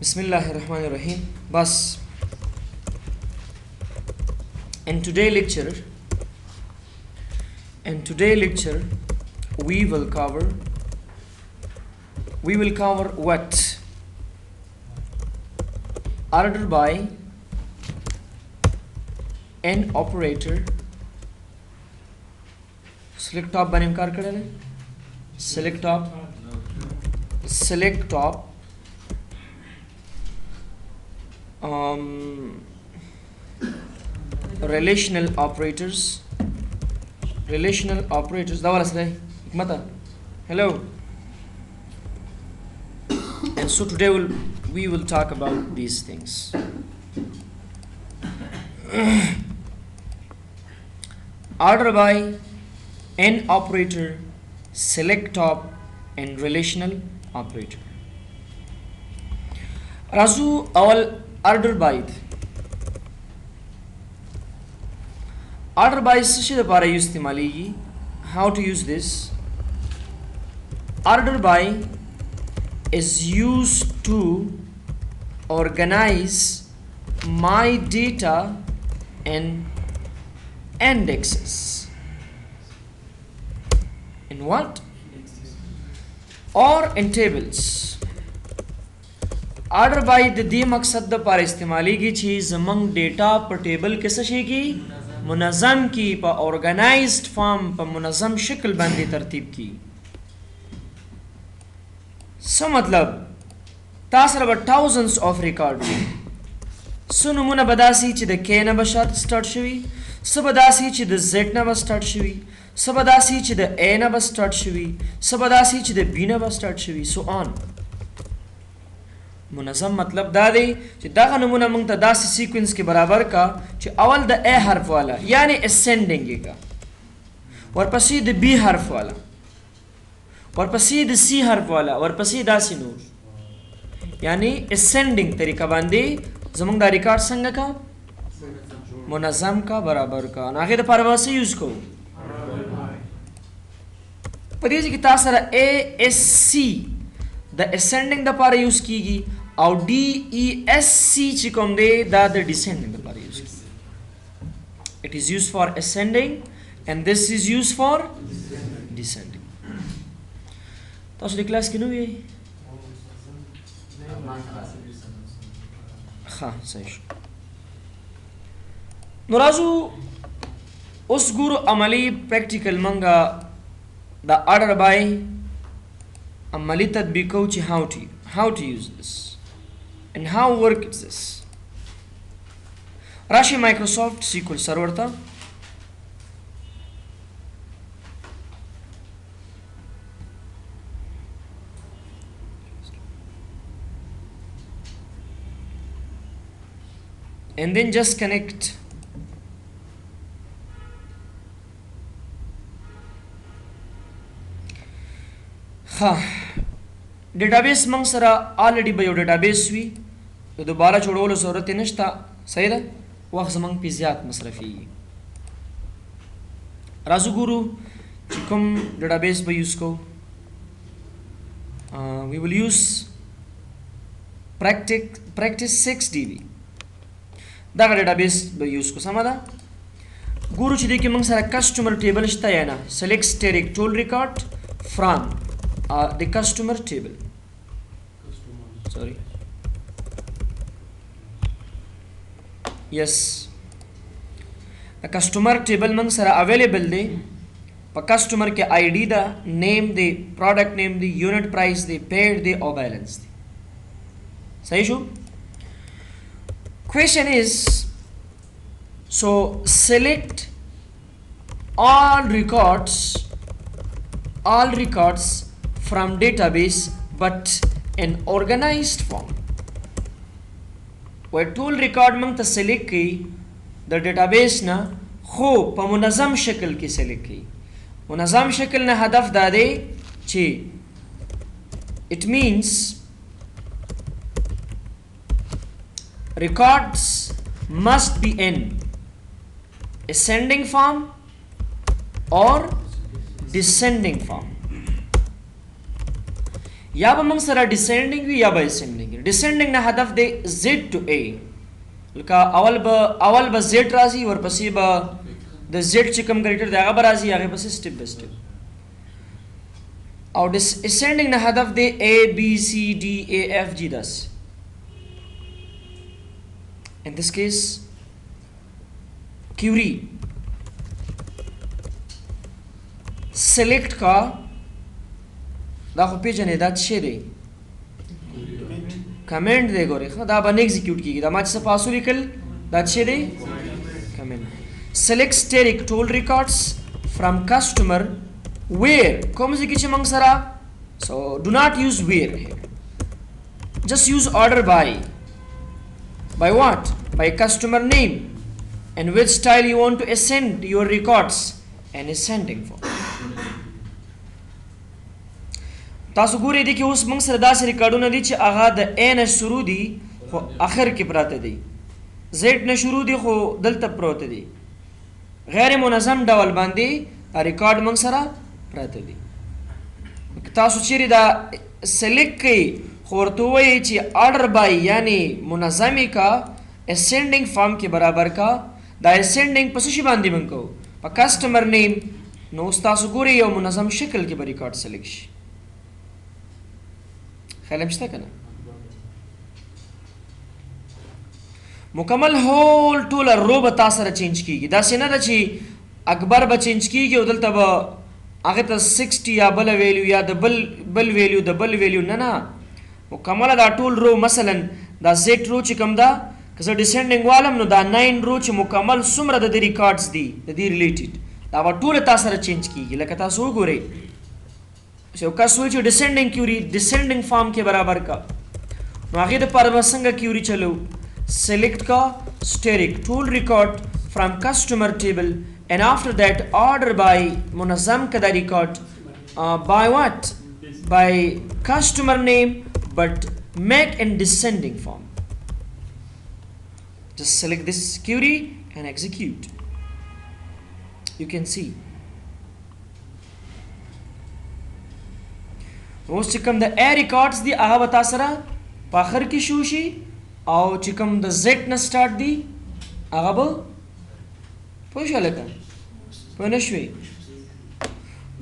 Bismillahirrahmanirrahim. Bas. In today lecture, we will cover what? Order by an operator. Select top banim kar kadale. Select top relational operators dawala sare hikmata. Hello. And so today we will talk about these things. Order by an operator, select top, and relational operator. Razu awal order by se para istemali. How to use this? Order by is used to organize my data in indexes. In what? Or in tables. Order by the दी मकसद द पर इस्तेमाली की चीज़ among data पर table किस शे की मुनज़्ज़म की पर organized form पर मुनज़्ज़म शक्ल बंदी तरतीब की. सो मतलब तासर ब thousands of record सुनु मुना बदासी ची द K ना बशात start शवी सबदासी ची द Z ना बस start शवी सबदासी ची द A ना बस start शवी सबदासी ची द B ना बस start शवी so on. मुनज़्ज़म मतलब दादे कि दागा नमूना मंगता दासी सीक्वेंस के बराबर का कि अवल द ए हर्फ वाला यानी ascending का और पसी द B हर्फ वाला और पसी द C हर्फ वाला और पसी दासी नूर यानी ascending तरीका बांधे जमंग दा रिकॉर्ड संग का मुनज़्ज़म का बराबर का नागे द पारवा से यूज को पदीज की Tasra ASC the ascending the पारा यूज कीगी और DESC चिकम दे द descending द पारा यूज की. It is used for ascending and this is used for descending. तासरी क्लास किनु ये? हाँ सही. नराजू उस गुरु अमली practical मंगा the order by अमली तदबीको ची how to use this and how work is this. राशि Microsoft SQL server था and then just connect database मंग सरा ऑलरेडी बायो डेटाबेस हुई तो दोबारा छोड़ो ज़रूरत नश्ता सही है वक्त मंग पिज़्ज़ात मसरफ़ी राजू गुरु चिकम डेटाबेस बाय यूज़ को we will use practice 6DB दागा डेटाबेस बाय यूज़ को समझा गुरु चिदे के मंग सरा कस्टमर टेबल इश्ता है ना select static tool record from the customer table. Sorry. Yes. The customer table mang sara available de. Pa customer ke ID da, name de, product name de, unit price de, paid de, or balance de. Sahi shu? Question is, so select all records from database but in organized form. वह tool record मंग त select की the database ना हो प मुनज़्ज़म शक्ल की select की मुनज़्ज़म शक्ल ना हदफ दादे ची it means records must be in ascending form or descending form. یا به موږ سره descending وي یا به ascending وي. descending نه هدف دی Z to A، لکه اول به Z راځي، ورپسې به د Z چې کوم کریکټر دی هغه به راځي، هغې پسې سټپ به سټپ. او ascending نه هدف دی A B C D A F G داسې. in this case query select کا دا خو پیژنې دا څه دی؟ کمنټ دی. ګورئ دا به نه ایگزیکیوټ کېږي، دا ما چې څه پاسو لیکل دا څه دی؟ کمنټ. select static tool records from customer where کوم ځای کې چې موږ سره so do not use where here, just use order by what? by customer name and which style you want to ascend your records and ascending for. تاسو ګورئ دې کې اوس موږ سره داسې ریکارډونه دي چې هغه د A نه شروع دي خو اخر کې پراته دي، Z نه شروع دي خو دلته پروته دي، غیر منظم ډول باندې ریکارډ موږ سره پراته دي. تاسو چیرې دا سلیکټ کړئ خو ورته ووایئ چې آرډر بای یعنی منظمې کا اسینډنګ فارم کې برابر کا. دا اسینډنګ په څه شي باندې موږ کوو؟ په کسټمر نیم. نو اوس تاسو ګورئ یو منظم شکل کې به ریکارډ سلیکټ شي. خیال هم شته که نه؟ مکمل هول ټوله رو به تا سره چینج کېږي. داسې نه ده چې اکبر به چینج کېږي او دلته به هغې ته 60 یا بله ویلیو یا د بل ویلیو د بل ویلیو، نه نه، مکمله دا ټول رو مثلا دا زیټ رو چې کوم ده که زه ډسینډنګ والم نو دا 9 رو چې مکمل څومره د دې ریکارډز دي د دې ریلیټډ دا به ټوله تا سره چینج کېږي. لکه تاسو وګورئ یو کس وایي چې ډسینډنګ کیوري ډسینډنګ فارم کې برابر کا، نو هغې دپاره به څنګه کیوري چلو؟ select ka static tool record from customer table and after that order by munazam kada record by what? by customer name but make in descending form. Just select this query and execute. You can see اوس چې کوم د A records دی هغه به تا سره په آخر کې شو شي او چې کوم د Z نه سٹارټ دی هغه به پوه شوه لکه پوه نه شوې.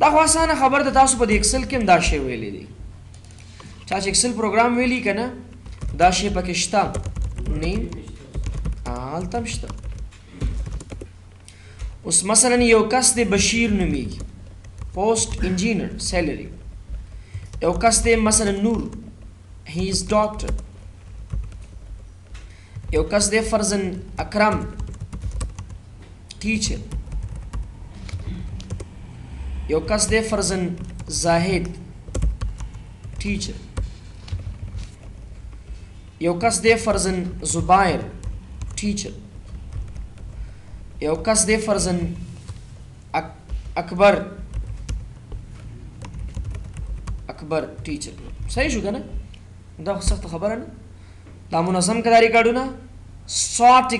دا خو اسانه خبر ده، تاسو په د ایکسل کې هم دا شی ویلی دی. چا چې ایکسل پروګرام ویلی که نه دا شی پکې شته نیم هلته هم شته. اوس مثلا یو کس دی بشیر نومیږي، پوسټ انجینر سیلری. یو کس دی مثلا نور، هی از ډاکټر. یو کس دی فرزن اکرم ټیچر. یو کس دی فرزن زاهد ټیچر. یو کس دی فرزن زبیر ټیچر. یو کس دی فرزن اکبر ټیچر. صحیح شو که نه؟ دا خو سخته خبره نه. دا منظم که دا ریکارډونه سارټ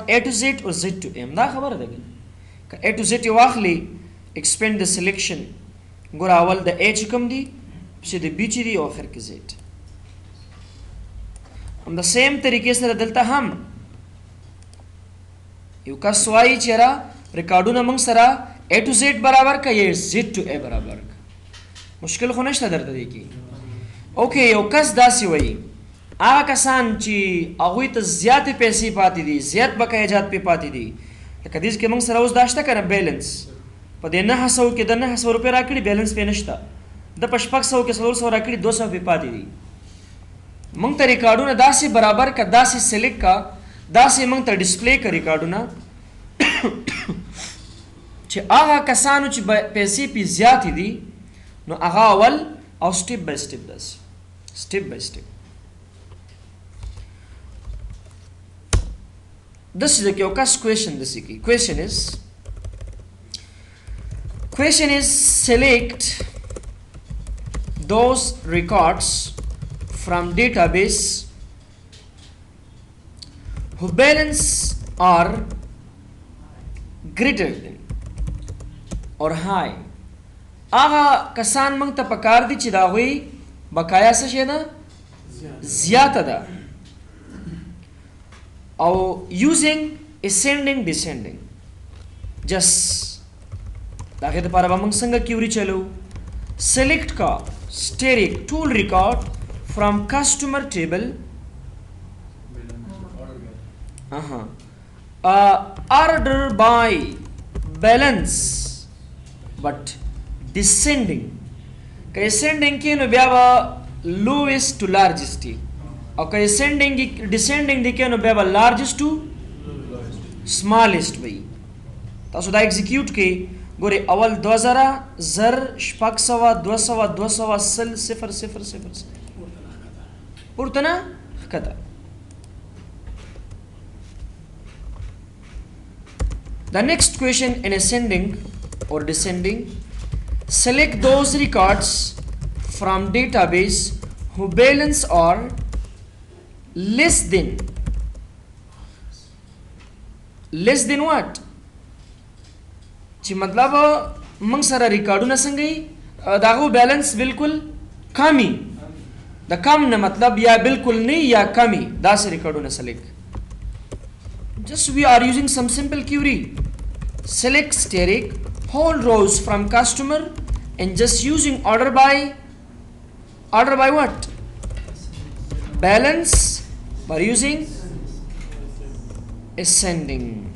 A to Z او Z to M، دا خبره ده که A to Z یې واخلي expand the selection. ګوره اول د A چې کوم دي پسې د B چې دي او آخر کې Z. هم د سیم طریقې سره دلته هم یو کس وایي چې یاره ریکارډونه موږ سره A to Z برابر که یا Z to A برابر که، مشکل خو نشته درته دی کې. اوکې یو کس داسې وایي هغه کسان چې هغوی ته زیاتې پیسې پاتې دي، زیات بقایجات پې پاتې دي، لکه دې کې موږ سره اوس دا شته که نه بیلنس په دې 900 کې د 900 روپۍ راکړي بیلنس پې نشته، د په 600 کې 400 راکړي 200 پې پاتې دي. موږ ته ریکارډونه داسې برابر که داسې سلیکټ کا داسې موږ ته ډسپلی که ریکارډونه چې هغه کسانو چې پیسې پې زیاتې دي نو هغه اول او سټپ بای سټپ داسې سټپ بای سټپ. This is the question. This is question is select those records from database who balance are greater than or high هغه کسان موږ ته پکار دي چې د هغوی بقایا څه شی ده زیاته ده او using ascending descending just د هغې دپاره به موږ څنګه کیوري چلو select کا steric tool record from customer table order by balance but descending که ascending کې نو بیا به lowest to largest دی او که descending دی کې نو بیا به largest to smallest وي تاسو دا ایگزیکیوټ کې ګورئ اول 2000 زر شپږ سوه 200 200 سل 0 0 0 پورته نه ښکته The next question in ascending or descending, select those records from database who balance are less than what? چې مطلب موږ سره ریکارډونه څنګه یي داغو بیلنس بالکل کمی د کم نه مطلب یا بالکل نه یا کمی داسې ریکارډونه سلیکټ Just we are using some simple query. Select steric whole rows from customer and just using order by what? Balance by using ascending.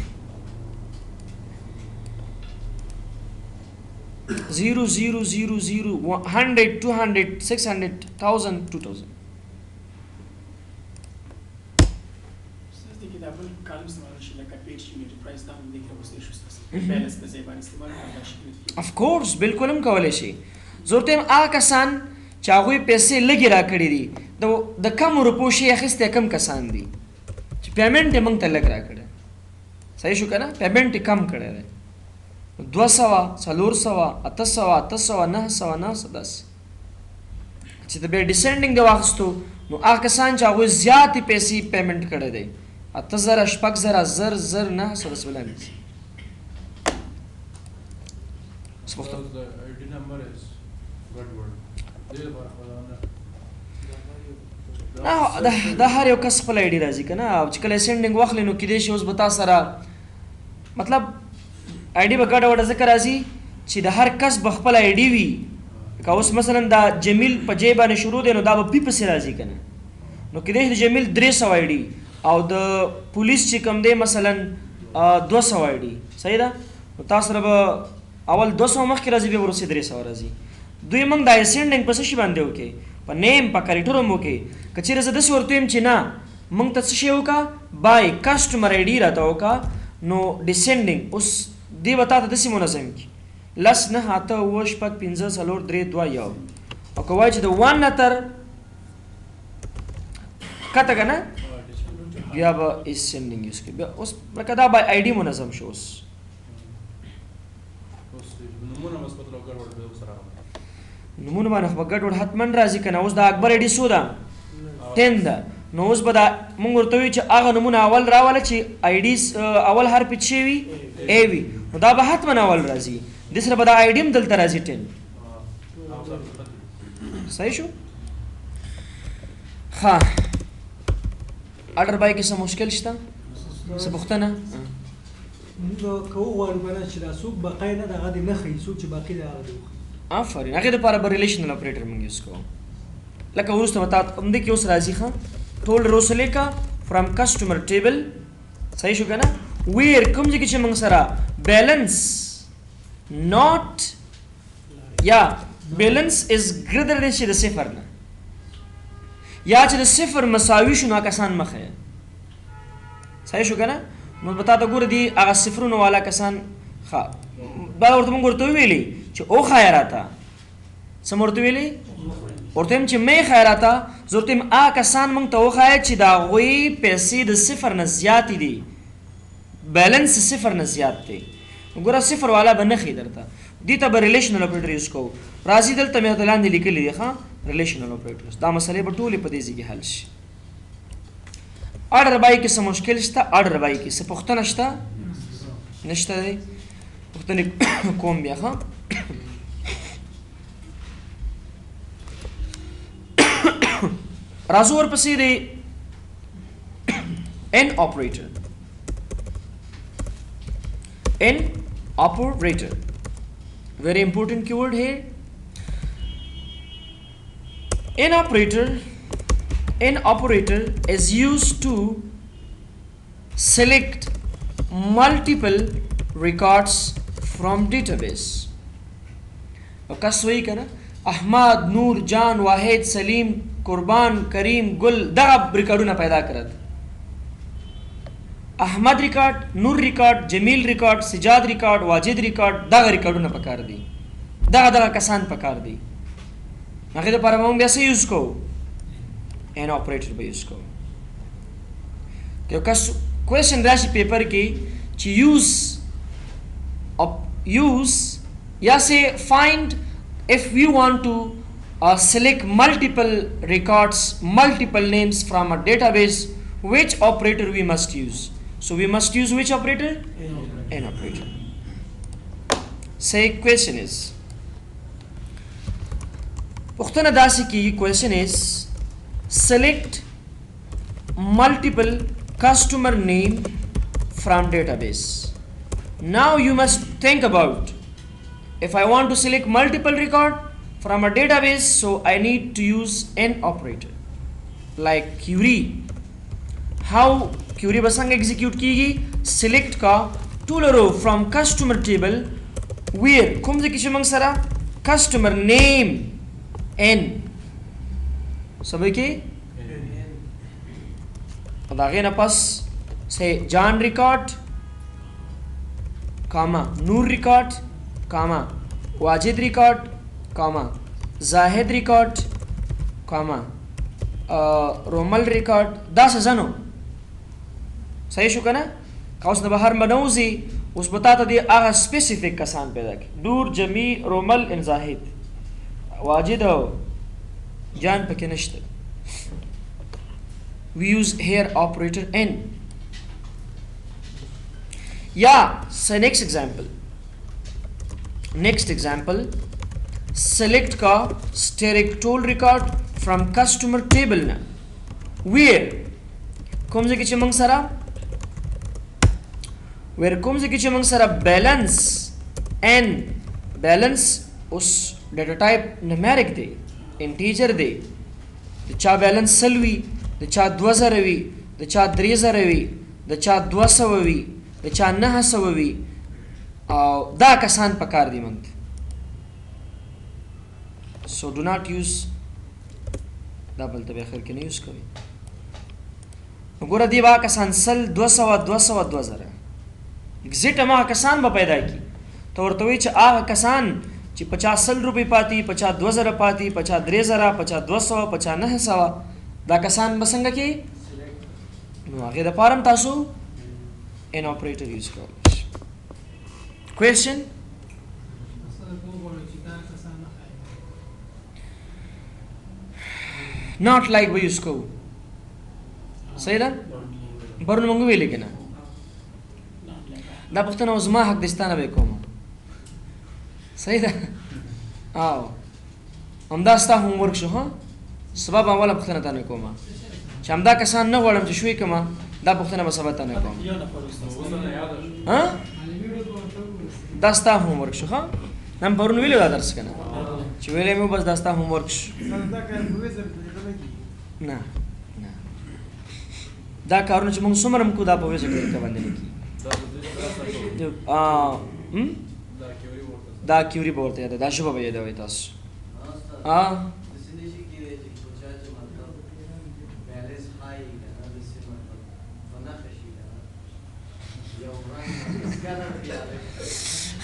0 0 0 0 100 200 600 1000 2000 Of course بالکل هم کولای شي زورته هم هغه کسان چې هغوی پیسې لږې راکړي دي د کم روپو شي اخیستی کم کسان دي چې پیمنټ یې موږ ته لږ راکړی صحیح شو که نه پیمنټ یې کم کړی دی 200 400 800 800 900 900 داسې چې د بیا ډیسینډینګ د واخیستو نو هغه کسان چې هغوی زیاتې پیسې پیمنټ کړی دی 8000 شپږ زره 1000 900 داسې بلانې Because the ID number is good word. دا هر یو کس خپل آیډي راځي که نه او چې کله سینډینګ واخلې نو کیدای شي اوس به تا سره مطلب آیډي به ګډه وډه ځکه راځي چې د هر کس به خپل آیډي وي که اوس مثلا دا جمیل په جې باندې شروع دی نو دا به پی پسې راځي که نه نو کیدای شي د جمیل 300 آیډي او د پولیس چې کوم دی مثلا 200 آیډي صحیح ده نو تا سره به اول 200 مخکې راځي بیا ورسې 300 راځي دوی موږ دا اسینډینګ په څه شي باندې وکړي په نیم په کریکټر هم وکړي که چېرې زه داسې ورته ویم چې نه موږ ته څه شی وکړه بای کسټمر آی ډي راته وکړه نو ډیسینډینګ اوس دې به تا ته داسې منظم کړي 10 9 8 9 شپږ 15 څلور 3 2 1 او که وایي چې د 1 نه تر کته که نه بیا به اسینډینګ یوز کړي بیا اوس لکه دا بای آی ډي منظم شو اوس نمونه باندې خو به ګډوډ حتما راځي که نه اوس د اکبر آی ډي څو ده 10 ده نو اوس به دا مونږ ورته وایو چې هغه نمونه اول راوله چې آی ډي اول حرف یې څه وي ای وي نو دا به حتما اول راځي دې سره به دا آی ډي هم دلته راځي 10 صحیح شو ښه اډر بای کې څه مشکل شته څه پوښتنه نو که وغواړو که نه چې دا څوک باقی نه د هغه دې نه ښیي څوک چې باقي دی هغه دې وښیي آفرین هغې دپاره به ریلیشنل اپریټر موږ یوز کوو لکه وروسته به تا همدې کې اوس راځي ښه ټول روسلیکه فرام کسټمر ټیبل صحیح شو که نه ویر کوم ځای کې چې موږ سره بیلنس ناٹ یا بیلنس از ګریټر دین چې د صفر نه یا چې د صفر مساوي شو نو کسان مه ښیه صحیح شو که نه نو به تا ته ګوره دي هغه صفرونه والا کسان ښه دا ورته موږ ورته وویلې چې او خیراته څه مې ورته ویلې ورته یم چې مې خیراته زه ورته یم هغه کسان موږ ته وښایه چې د هغوی پیسې د صفر نه زیاتې دي بیلنس صفر نه زیات دی ګوره صفر والا به نه ښي درته دې ته به ریلیشنل اپریټر یوز کوو راځي دلته مې ورته لاندې لیکلي دي ښه ریلیشنل اپریټرز دا مسلې به ټولې په دې ځای کې حل شي اډر بای کې څه مشکل شته اډر بای کې څه پوښتنه شته نشته دی پوښتنې کوم بیا ښه راځو ورپسې دی n operator. N operator, very important keyword here. N operator is used to select multiple records from database. कस वही का ना, अहमद, नूर, जान, वाहिद, सलीम, कुर्बान, करीम, गुल दा रिकॉर्ड ना पैदा करत. अहमद रिकॉर्ड, नूर रिकॉर्ड, जमील रिकॉर्ड, सिजाद रिकॉर्ड, वाजिद रिकॉर्ड दा रिकॉर्ड ना पकार दी, दा कसान पकार दी. आखिर तो परमाणु वैसे यूज को एन ऑपरेटर पे यूज को क्योंकि क्वेश्चन राशि पेपर की यूज या से find if we want to select multiple records, multiple names from a database, which operator we must use? So we must use which operator? N operator. Say question is पुख्तन दासी की question is select multiple customer name from database. Now you must think about, if I want to select multiple record from a database, so I need to use n operator like query. How query basang execute कीगी? Select का tool row from customer table where कौन से किसी मंग सरा customer name n सभी की अदागे ना पास से जान record कामा नूर record कामा वाजिद रिकॉर्ड कामा जाहिद रिकॉर्ड कामा रोमल रिकॉर्ड 10,000 सही शुक्र ना का उसने बाहर मनौजी उस बताता दिया आगा स्पेसिफिक कसान पैदा की नूर जमी रोमल इन जाहिद वाजिद हो जान पके नश्ते. We use here operator n. Yeah, so next example, select का steric tool record from customer table ना where कौन से किसी मंग सारा where कौन से किसी मंग सारा balance n balance उस data type numeric दे integer दे दचा balance सलवी दचा 2000 दचा 3000 दचा 200 दचा 900 da kasan pakar di mant. So do not use double tabi akhir ke nahi use kari. Gora di ba kasan sal 200 exit ama kasan ba paida ki to wartowi cha a kasan chi 50 sal rupi pati 50 2000 pati 50 3000 50 200 50 900 da kasan basanga ki no age da param tasu an operator use kari. Question? Not like we use को सही ना बरन मंगू भी लेकिन दा पुख्तना उज़मा हक दिस्ताना बेकोमा सही ना आओ हमदास्ता होमवर्क शो हाँ सबब आवाला पुख्तना ताने कोमा चमदा कसान न वालम चुशवी कमा दा पुख्तना बसबा ताने कोमा हाँ दास्ता होमवर्क शो हाँ नम बरन विले दा दर्श कना चुवेले में बस दास्ता होमवर्क ना da karunya cuma sumaram ku da pove se ka bande ki da query बोलते हैं da शुभ बजे देवे तास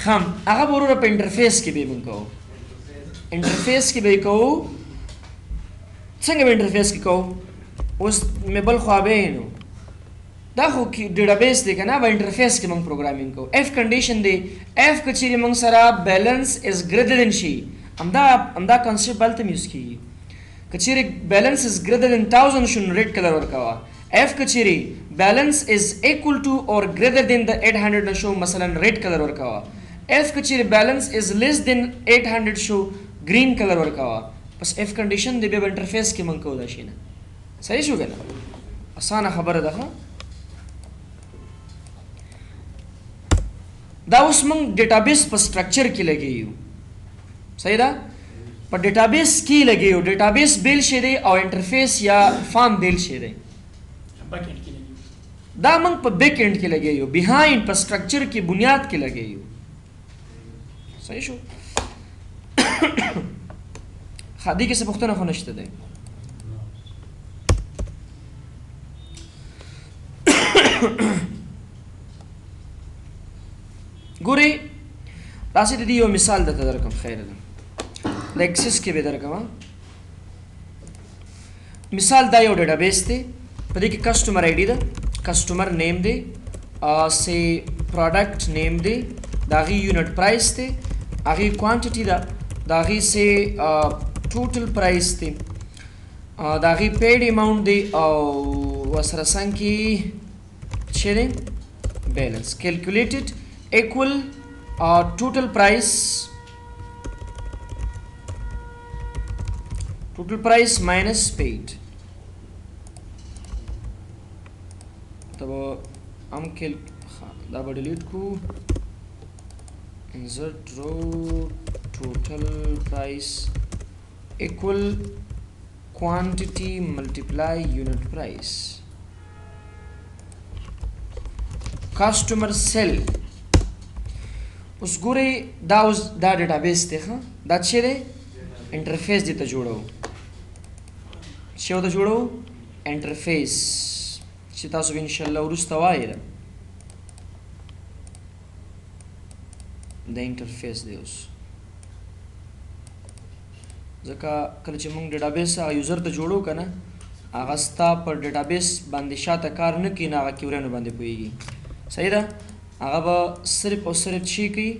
हम आगे बोलो पे इंटरफेस की भी मुनको इंटरफेस की भी को संगे इंटरफेस की को उस में बल ख्वाबे no da ho ki database de kana ba interface ke mang programming ko if condition de if kachiri mang sara balance is greater than she amda concept baltam use ki kachiri balance is greater than 1000 shun red color warkawa if kachiri balance is equal to or greater than the 800 na show masalan red color warkawa if kachiri balance is less than 800 show green color warkawa bas if condition de be interface ke mang ko da shina صحیح شو کنه اسانه خبره ده دا اوس موږ ډیټابیس په سټرکچر کې لګیو صحیح ده په ډیټابیس کې لګیو ډیټابیس بیل شي دی او انټرفیس یا فارم بیل شي دی دا موږ په بیک اینڈ کې لګیو بیهایند په سټرکچر کې بنیاد کې لګیو صحیح شو خادي کې څه پوښتنه خو نشته دی ګوري راځي د دې یو مثال درته درکم خیر ده د ایکسس کې به درکم مثال دا یو ډیټابیس دی په دې کې کسٹمر آی ډی ده کسٹمر نیم دی سي پروډکټ نیم دی داغي یونټ پرایس دی هغه کوانټیټي ده داغي سي ټوټل پرایس دی داغي پیډ اماونٹ دی او وسره څنګه چې دی بیلنس کیلکولیټډ equal total price minus paid तब हम खेल दा डिलीट को insert row total price equal quantity multiply unit price customer sell اوس ګوري دا اوس دا ډیټابیس دی ښه دا څه دی انټرفیس دی ته جوړو څه ته جوړو انټرفیس چې تاسو ان شاء الله ورسته وایي دا انټرفیس دی اوس ځکه کله چې موږ ډیټابیس یوزر ته جوړو کنه هغه ستا پر ډیټابیس باندې شاته کار نه کوي نه هغه کیورانو باندې پوهیږي صحیح ده هغه به صرف او صرف شي کوي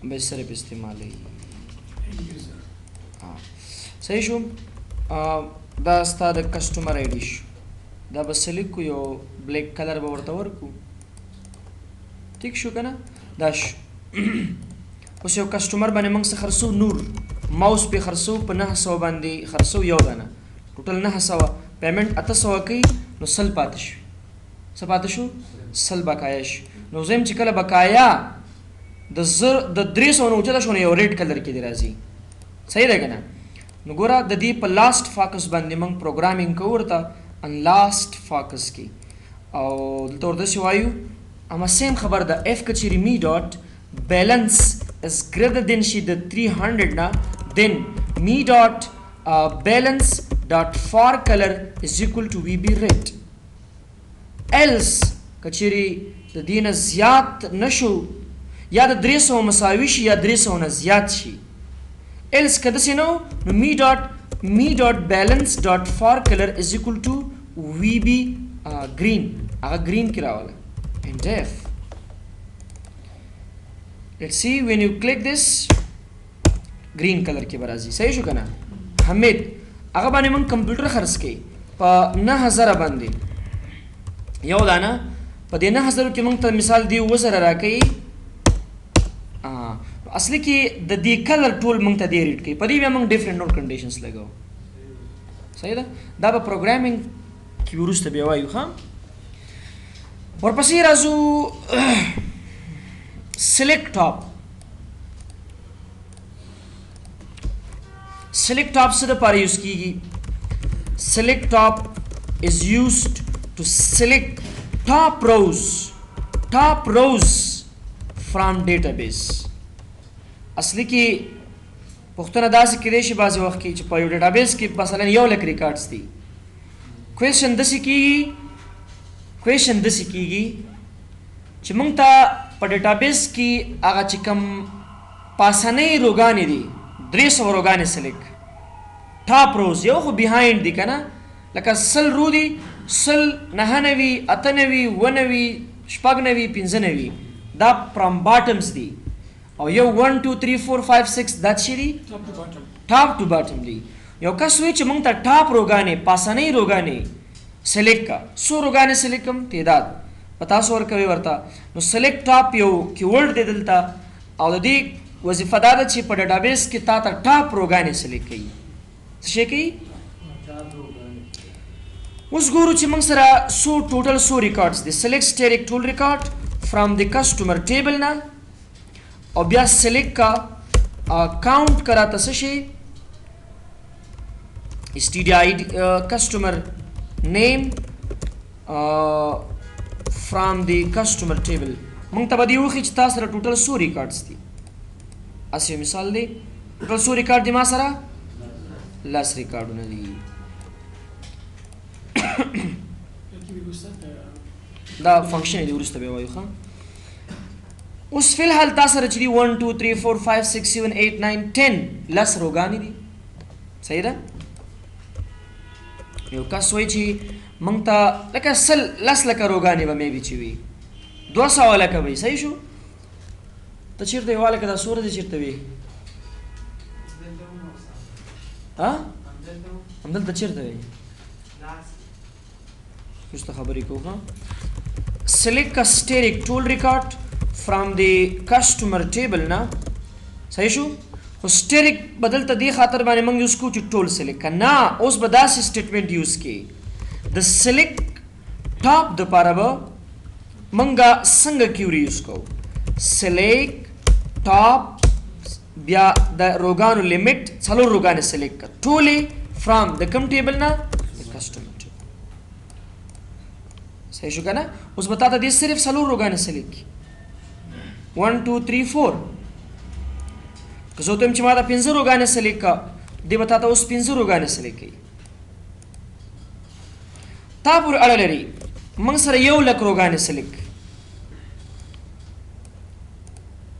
به صرف استعمالوي صحیح شو دا ستا د کسٹمر آی ډي شو دا به سلیکټ کو یو بلیک کلر به ورته ورکو ټیک شو کنه دا شو اوس یو کسٹمر باندې موږ څه خرڅو نور ماوس په خرڅو په 900 باندې خرڅو یو دانه ټوټل 900 پیمنٹ 800 کوي نو سل پاتې شو څه پاتې شو سل بقایا شو نو زم چې کله بقایا د 300 نو چته شو یو ریډ کلر کې دی راځي صحیح ده کنه نو ګوره د دې په لاست فوکس باندې موږ پروګرامینګ کوو ورته ان لاست فوکس کې او دلته ورته شو وایو اما سیم خبر ده اف کچری می ډاٹ بیلنس is greater than شي د 300 نه then me dot balance dot for color is equal to vb red else کچری د دینه زیات نشو یا د 300 مساوي شي یا 300 نه زیات شي else کده سينو نو me dot balance dot for color is equal to vb green هغه green کې راواله and if let's see when you click this green color کې برازي صحیح شو کنه حمید هغه باندې من کمپیوټر خرڅ کړي په 9000 باندې یو دانه په دې 9000 کې موږ ته مثال دی وزر راکې اصلي کې د دې کلر ټول موږ ته دی ریډ کړي په دې به موږ ډیفرنٹ نوٹ کنډیشنز لګاو صحیح ده دا په پروګرامینګ کې ورسته به وایو ها ورپسې راځو select top से the par use की select top is used to select top rows from database असली की पुख्तन अदा से किदेश बाज़ वक्त की चुपाई database की मसलन यो लक records थी question दसी की चिमंगता په ډیټابیس کې هغه چې کوم پاسنۍ روګانې دي 300 روګانې سلیکټ ټاپ روز یو خو بیهایند دي کنه لکه سل رو دي سل 99 98 99 شپږ 95 دا فرام باټمز دي او یو 1 2 3 4 5 6 دا چی دي ټاپ ټو باټم دي یو کس وی چې مونږ ته ټاپ روګانې پاسنۍ روګانې سلیکټ کا سو روګانې سلیکم تعداد پتا سو ور کوي ورته نو سلیکټ ټاپ یو کیورډ دی دلته او د دې وظیفه دا ده چې په ډیټابیس کې تا ته ټاپ روګانې سلیکټ کړي څه شي کوي اوس ګورو چې موږ سره سو ټوټل سو ریکارډز دي سلیکټ سټیریک ټول ریکارډ فرام د کسٹمر ټیبل نه او بیا سلیکټ کا کاؤنٹ کرا څه شي std customer name from the customer table موږ ته به دی وخی چې تاسو سره ټوټل سو ریکارډز دي اسی مثال دی ټوټل سو ریکارډ دی ما سره لاس ریکارډونه دي دا فنکشن دی ورسته به وایو ښه اوس فی الحال تاسو سره چې دی 1 2 3 4 5 6 7 8 9 10 لاس روګانی دي صحیح ده یو کس وای چې مونږ ته لکه سل لاس لکه روګانی به مې بي چې وي 200 لکه وي صحیح شو ته چیرته یو لکه دا سور دي چیرته وي ها همدلته چیرته وي مست خبرې کوه select a static tool record from the customer table na صحیح شو خو static بدل ته دی خاطر باندې موږ یوز کوو چې ټول select کنا اوس به داسې statement یوز کی د select top د پاره به موږ څنګه کیوري یوز کوو select top بیا د روګانو لیمټ څلور روګانې select کړ ټولې from the کوم ټیبل نه customer صحیح شو کنه اوس بتا ته دې صرف څلور روګانې select 1 2 3 4 که زه ته چې ما دا 15 روګانې select کا دې بتا ته اوس 15 روګانې select کړي تا پور اړه لري موږ سره یو لک روګانې select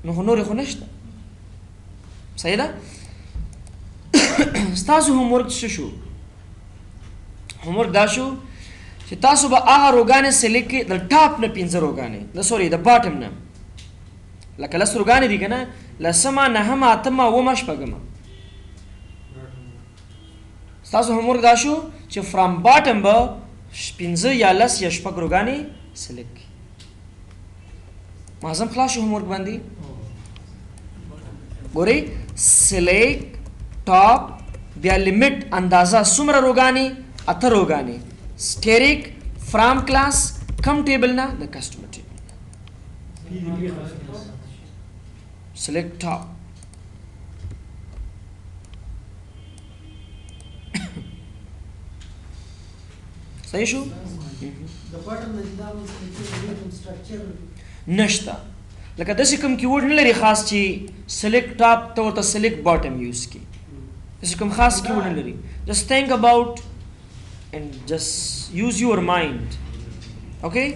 نو نور خو نشته صحیح ده تاسو هم ورک شو هم ورک دا شو چې تاسو به هغه روګانې select کړئ د ټاپ نه 15 روګانې د سوري د باټم نه لکه لس روګانې دي کنه لسمه نهمه اتمه اومه شپږمه تاسو هم ورک دا شو چې فرام باټم به 15 یا لس یا شپږ روګانې select کړئ معظم خلاص شو هم ورک باندې ګورئ select ټاپ بیا لیمټ اندازه څومره روګانې اته روګانې static from class come table na the customer table select top صحیح شو د pattern نظام structure نشتا لکه داسې کوم کیورډ نه لري خاص چې select top ته ورته select bottom یوز کی داسې کوم خاص کیورډ نه لري just think about and just use your mind okay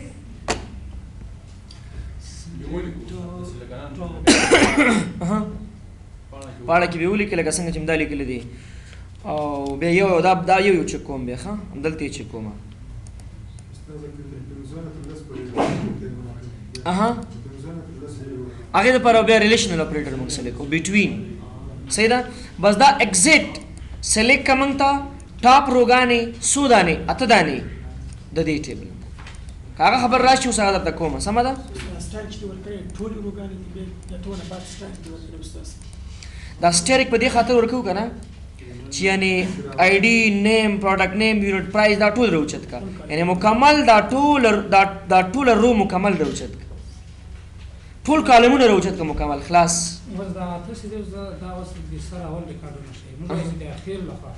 پاړه کې به ولیکل لکه څنګه چې مدا لیکل دي او بیا یو دا یو چې کوم بیا ښه همدلته چې کومه هغه د پر بیا ریلیشنل اپریټر موږ سلیکټ او بټوین صحیح ده بس دا ایگزیټ سلیکټ کوم تا ټاپ روګانې سودانې اتدانې د دې ټیبل هغه خبر راشي اوس هغه د کومه سم ده دا سټیریک په دې خاطر ورکو کنه چې یعنی آی ډی نیم پروډکټ نیم یونټ پرایس دا ټول راوچت کا یعنی مکمل دا ټول رو مکمل راوچت کا ټول کالمونه راوچت کا مکمل خلاص ورته دا تاسو دې دا اوس د سره اول ریکارډونه شي موږ یې د اخیر لخوا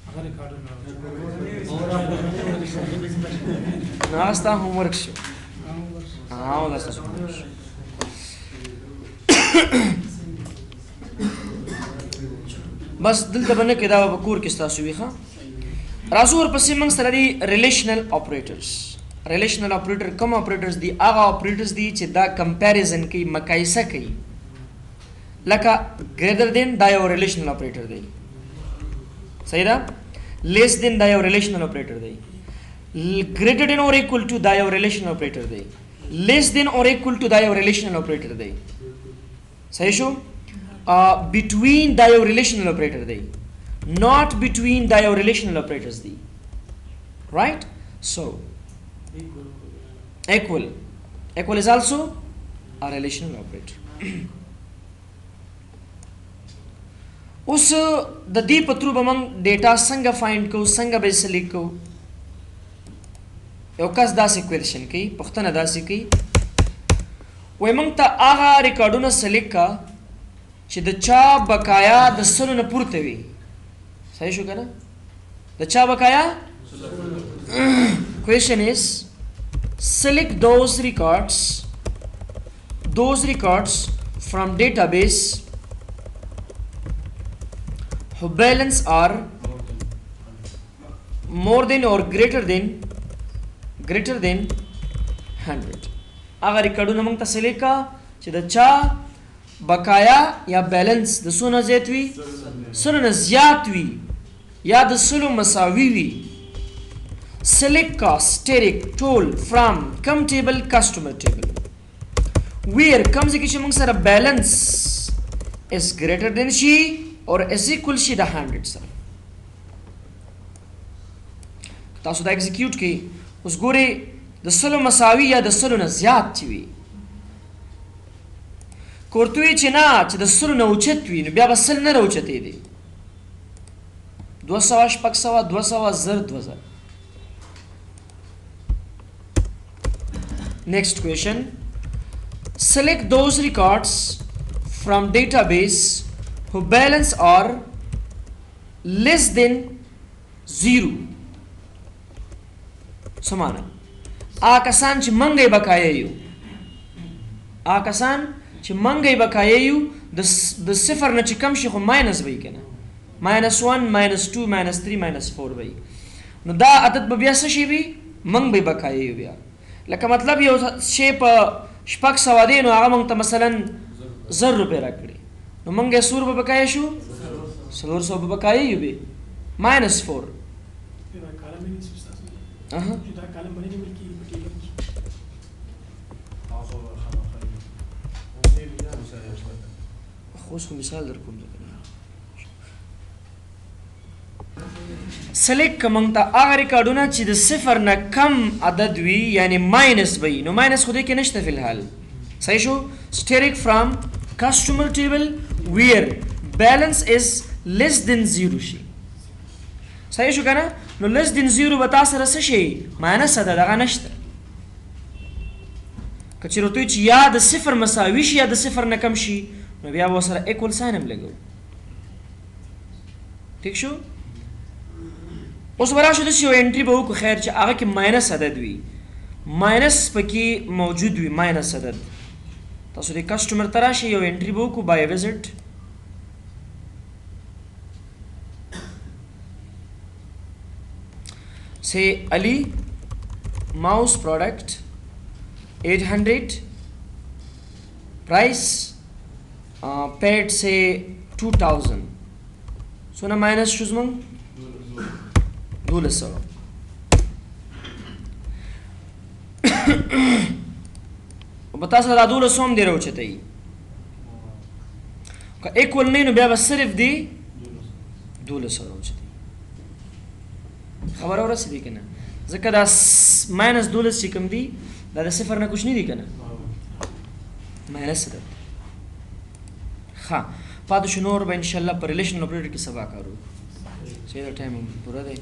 هغه ریکارډونه ناستا هوم ورک شو دا څه بس دلته باندې کې دا په کور کې تاسو وی ښه راځو ورپسې موږ سره دی ریلیشنل اپریټرز ریلیشنل اپریټر کوم اپریټرز دی هغه اپریټرز دی چې دا کمپیریزن کوي مقایسه کوي لکه greater than دا یو ریلیشنل اپریټر دی صحیح ده less than دا یو ریلیشنل اپریټر دی greater than or equal to دا یو ریلیشنل اپریټر دی less than or equal to دا یو ریلیشنل اپریټر دی صحیح شو between دا یو ریلیشنل اپریټر دی not between دا یو ریلیشنل اپریټرز دی right so equal is also a relational operator اوس د دې پترو به موږ ډیټا څنګه فایند کوو څنګه به سلیکټ کوو یو کس داسې کوېشن کوي پوښتنه داسې کوي وایي موږ ته هغه ریکارډونه سلیکټ کا چې د چا بقایا د سلو نه پورته وي صحیح شو که نه د چا بقایا question is select those records from database whose balance are more than or greater than 100 هغه ریکارډونه موږ ته سلیکټ کا چې د چا بقایا یا بیلنس د سونه زیات وي سونه نه زیات وي یا د سلو مساوي وي select cost static tool from come table customer table where comes کې چې موږ سره balance is greater than she or is equal she د 100 سره تاسو دا execute کې اوس ګوري د سلو مساوي یا د سلو نه زیات وي کورتوي چې نه چې د سلو نه اوچت وي نو بیا به سل نه راوچتې دي 200 شپږ 200 زر 2000 Next question. Select those records from database whose balance are less than 0. Samana. Akasan چې منګي بقایا یو آکسان چې منګي بقایا یو د صفر نه چې کم شي خو ماینس وي کنه -1 -2 -3 -4 وي نو دا عدد به بیا څه شي وي منګ به بقایا یو بیا لکه مطلب یو شی په شپږ سوه دی نو هغه موږ ته مثلا 1000 روپۍ راکړي نو موږ یې 100 روپۍ بقایا شو 400 روپۍ بقایا یو به -4 خو مثال در کوم سلیکټ کوم ته هغه ریکارډونه چې د صفر نه کم عدد وي یعنی ماینس وي نو ماینس خو دې کې نشته فی الحال صحیح شو static from customer table where balance is less than 0 شي صحیح شو کنه نو less than 0 به تاسو سره څه شي ماینس ده دغه نشته که چیرې دوی چې یا د صفر مساوي شي یا د صفر نه کم شي نو بیا به سره equal sign هم لګو ٹھیک شو اوس وراشو داسې یو انټري به وکړو خیر چې هغه کې ماینس عدد وي ماینس پکې موجود وي ماینس عدد تاسو د کسټمر ته راشئ یو انټري به وکړو بای وزټ say Ali mouse product 800 price paid say 2000 so na minus shoes mang 1200 بتا سره 1200 هم دی راوچته ای که ایکوال نه نو بیا به صرف دی 1200 راوچته خبر اورسې کنه ځکه دا -12 چې کوم دی دا د صفر نه کوچ نه دی کنه ماینس ده ها پاتې شو نور به ان شاء الله په ریلیشن اپریټر کې سبا کارو چې دا ټایم پوره دی